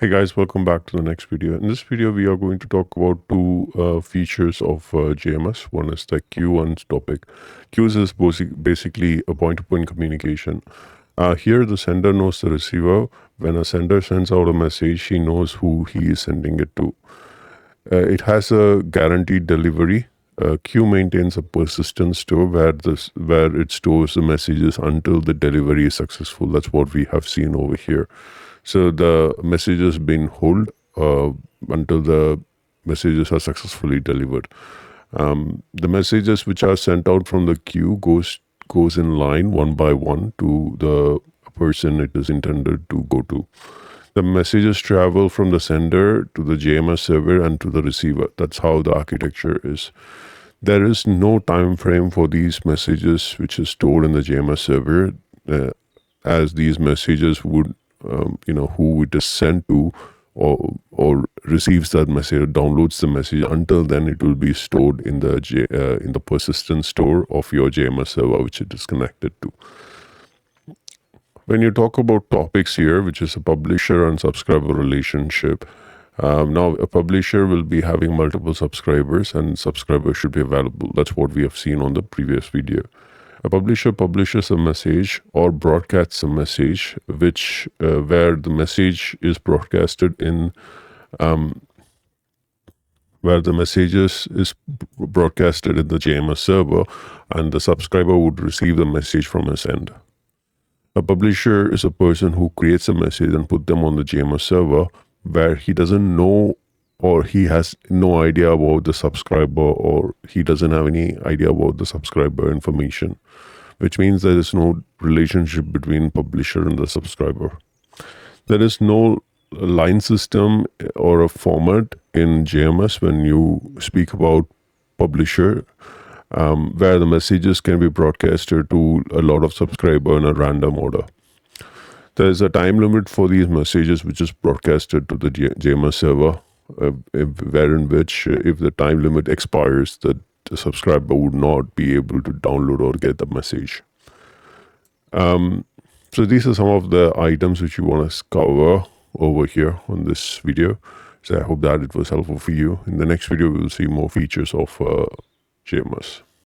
Hey guys, welcome back to the next video. In this video, we are going to talk about two features of JMS. One is the queue and topic. Queues is basically a point-to-point communication. Here, the sender knows the receiver. When a sender sends out a message, he knows who he is sending it to. It has a guaranteed delivery. Queue maintains a persistent store where it stores the messages until the delivery is successful. That's what we have seen over here. So the messages been hold until the messages are successfully delivered. The messages which are sent out from the queue goes in line one by one to the person it is intended to go to. The messages travel from the sender to the JMS server and to the receiver. That's how the architecture is. There is no time frame for these messages which is stored in the JMS server, as these messages would who it is sent to or receives that message or downloads the message. Until then, it will be stored in the persistent store of your JMS server which it is connected to. When you talk about topics here, which is a publisher and subscriber relationship, now a publisher will be having multiple subscribers and subscribers should be available. That's what we have seen on the previous video. A publisher publishes a message or broadcasts a message where the message is broadcasted in where the messages is broadcasted in the JMS server, and the subscriber would receive the message from his end. A publisher is a person who creates a message and put them on the JMS server where he doesn't know or he has no idea about the subscriber, or he doesn't have any idea about the subscriber information, which means there is no relationship between publisher and the subscriber. There is no line system or a format in JMS when you speak about publisher, where the messages can be broadcasted to a lot of subscribers in a random order. There is a time limit for these messages which is broadcasted to the JMS server, wherein which if the time limit expires, the subscriber would not be able to download or get the message. So these are some of the items which you want to cover over here on this video. So I hope that it was helpful for you. In the next video, we will see more features of JMS.